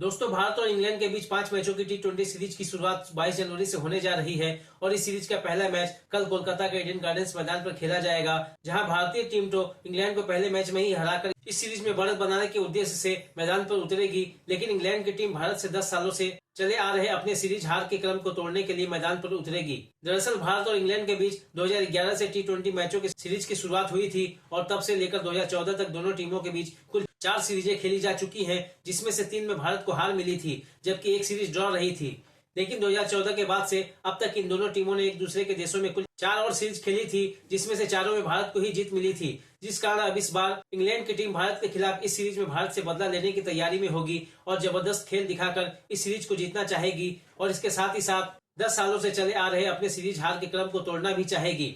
दोस्तों, भारत और इंग्लैंड के बीच 5 मैचों की टी20 सीरीज की शुरुआत 22 जनवरी से होने जा रही है और इस सीरीज का पहला मैच कल कोलकाता के ईडन गार्डन्स मैदान पर खेला जाएगा, जहां भारतीय टीम तो इंग्लैंड को पहले मैच में ही हराकर इस सीरीज में बढ़त बनाने के उद्देश्य से मैदान पर उतरेगी। लेकिन इंग्लैंड की टीम भारत से 10 सालों से चले आ रहे अपने सीरीज हार के क्रम को तोड़ने के लिए मैदान पर उतरेगी। दरअसल भारत और इंग्लैंड के बीच 2011 से टी20 मैचों की सीरीज की शुरुआत हुई थी और तब से लेकर 2014 तक दोनों टीमों के बीच कुल 4 सीरीजें खेली जा चुकी हैं, जिसमें से 3 में भारत को हार मिली थी जबकि एक सीरीज ड्रॉ रही थी। लेकिन 2014 के बाद से अब तक इन दोनों टीमों ने एक दूसरे के देशों में कुल 4 और सीरीज खेली थी, जिसमें से चारों में भारत को ही जीत मिली थी, जिस कारण अब इस बार इंग्लैंड की टीम भारत के खिलाफ इस सीरीज में भारत से बदला लेने की तैयारी में होगी और जबरदस्त खेल दिखाकर इस सीरीज को जीतना चाहेगी और इसके साथ ही साथ 10 सालों से चले आ रहे अपने सीरीज हार के क्रम को तोड़ना भी चाहेगी।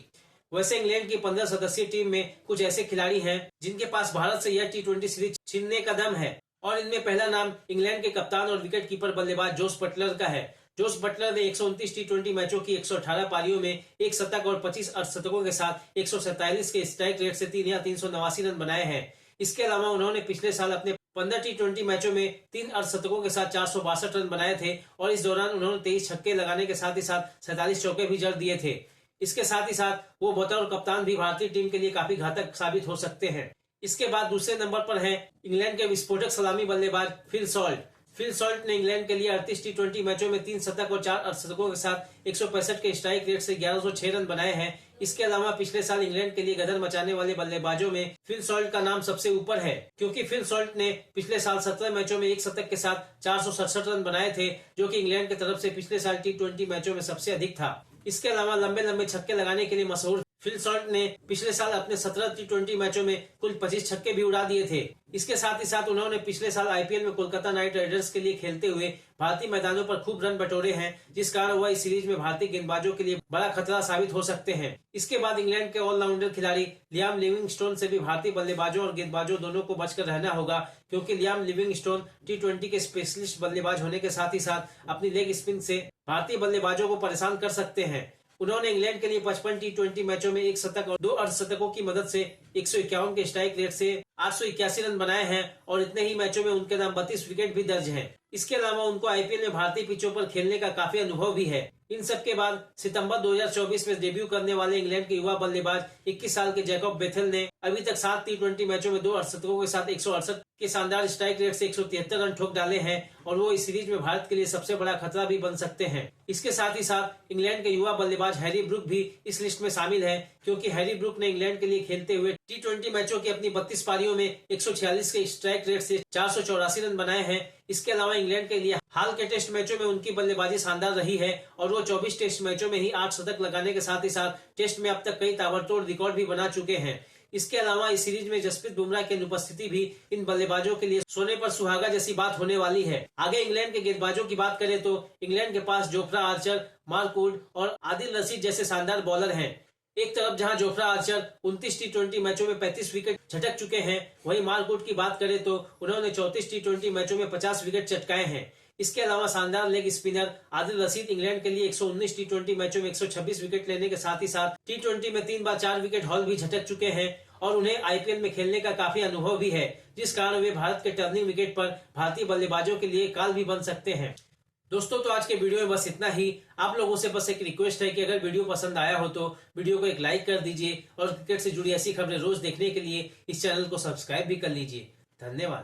वैसे इंग्लैंड की 15 सदस्यीय टीम में कुछ ऐसे खिलाड़ी हैं जिनके पास भारत से यह टी20 सीरीज छीनने का दम है और इनमें पहला नाम इंग्लैंड के कप्तान और विकेट कीपर बल्लेबाज जोस बटलर का है। जोस बटलर ने 129 टी20 मैचों की 118 पारियों में एक शतक और 25 अर्धशतकों के साथ 147 के स्ट्राइक रेट से 389 रन बनाए हैं। इसके अलावा उन्होंने पिछले साल अपने 15 टी20 मैचों में 3 अर्धशतकों के साथ 462 रन बनाए थे और इस दौरान उन्होंने 23 छक्के लगाने के साथ ही साथ 47 चौके भी जड़ दिए थे। इसके साथ ही साथ वो बतौर कप्तान भी भारतीय टीम के लिए काफी घातक साबित हो सकते हैं। इसके बाद दूसरे नंबर पर हैं इंग्लैंड के विस्फोटक सलामी बल्लेबाज फिल सॉल्ट। फिल सॉल्ट ने इंग्लैंड के लिए 38 टी20 मैचों में 3 शतक और 4 अर्धशतकों के साथ 165 के स्ट्राइक रेट से 1106 रन बनाए हैं। इसके अलावा पिछले साल इंग्लैंड के लिए गदर मचाने वाले बल्लेबाजों में फिल सॉल्ट का नाम सबसे ऊपर है, क्योंकि फिल सॉल्ट ने पिछले साल 17 मैचों में एक शतक के साथ 467 रन बनाए थे, जो कि इंग्लैंड की तरफ से पिछले साल टी20 मैचों में सबसे अधिक था। इसके अलावा लंबे लंबे छक्के लगाने के लिए मशहूर फिल सॉल्ट ने पिछले साल अपने 17 टी20 मैचों में कुल 25 छक्के भी उड़ा दिए थे। इसके साथ ही साथ उन्होंने पिछले साल आईपीएल में कोलकाता नाइट राइडर्स के लिए खेलते हुए भारतीय मैदानों पर खूब रन बटोरे हैं, जिस कारण वह इस सीरीज में भारतीय गेंदबाजों के लिए बड़ा खतरा साबित हो सकते हैं। इसके बाद इंग्लैंड के ऑलराउंडर खिलाड़ी लियाम लिविंगस्टोन से भी भारतीय बल्लेबाजों और गेंदबाजों दोनों को बचकर रहना होगा, क्योंकि लियाम लिविंगस्टोन टी20 के स्पेशलिस्ट बल्लेबाज होने के साथ ही साथ अपनी लेग स्पिन से भारतीय बल्लेबाजों को परेशान कर सकते हैं। उन्होंने इंग्लैंड के लिए 55 टी20 मैचों में एक शतक और 2 अर्धशतकों की मदद से 151 के स्ट्राइक रेट से 881 रन बनाए हैं और इतने ही मैचों में उनके नाम 32 विकेट भी दर्ज हैं। इसके अलावा उनको आईपीएल में भारतीय पिचों पर खेलने का काफी अनुभव भी है। इन सब के बाद सितंबर 2024 में डेब्यू करने वाले इंग्लैंड के युवा बल्लेबाज 21 साल के जैकब बेथेल ने अभी तक 7 टी20 मैचों में 2 अर्धशतकों के साथ 168 के शानदार स्ट्राइक रेट से 173 रन ठोक डाले हैं और वो इस सीरीज में भारत के लिए सबसे बड़ा खतरा भी बन सकते हैं। इसके साथ ही साथ इंग्लैंड के युवा बल्लेबाज हैरी ब्रूक भी इस लिस्ट में शामिल है, क्योंकि हैरी ब्रूक ने इंग्लैंड के लिए खेलते हुए टी20 मैचों की अपनी 32 पारियों में 146 के स्ट्राइक रेट से 484 रन बनाए हैं। इसके अलावा इंग्लैंड के लिए हाल के टेस्ट मैचों में उनकी बल्लेबाजी शानदार रही है और वो 24 टेस्ट मैचों में ही 8 शतक लगाने के साथ ही साथ टेस्ट में अब तक कई ताबड़तोड़ रिकॉर्ड भी बना चुके हैं। इसके अलावा इस सीरीज में जसप्रीत बुमराह की अनुपस्थिति भी इन बल्लेबाजों के लिए सोने पर सुहागा जैसी बात होने वाली है। आगे इंग्लैंड के गेंदबाजों की बात करें तो इंग्लैंड के पास जोफ्रा आर्चर, मार्क वुड और आदिल रशीद जैसे शानदार बॉलर हैं। एक तरफ जहां जोफ्रा आर्चर 29 टी20 मैचों में 35 विकेट झटक चुके हैं, वहीं मार्क वुड की बात करें तो उन्होंने 34 टी20 मैचों में 50 विकेट चटकाए हैं। इसके अलावा शानदार leg spinner Adil Rashid England के लिए 119 टी20 मैचों में 126 विकेट लेने के साथ ही साथ टी20 में 3 बार 4 विकेट हॉल भी झटक चुके हैं और उन्हें आईपीएल में खेलने का काफी अनुभव भी है, जिस कारण वे भारत के टर्निंग विकेट पर भारतीय बल्लेबाजों के लिए काल भी बन सकते हैं। दोस्तों, तो आज के वीडियो में बस इतना ही। आप लोगों से बस एक रिक्वेस्ट है कि अगर वीडियो पसंद आया हो तो वीडियो को एक लाइक कर दीजिए और क्रिकेट से जुड़ी ऐसी खबरें रोज देखने के लिए इस चैनल को सब्सक्राइब भी कर लीजिए। धन्यवाद।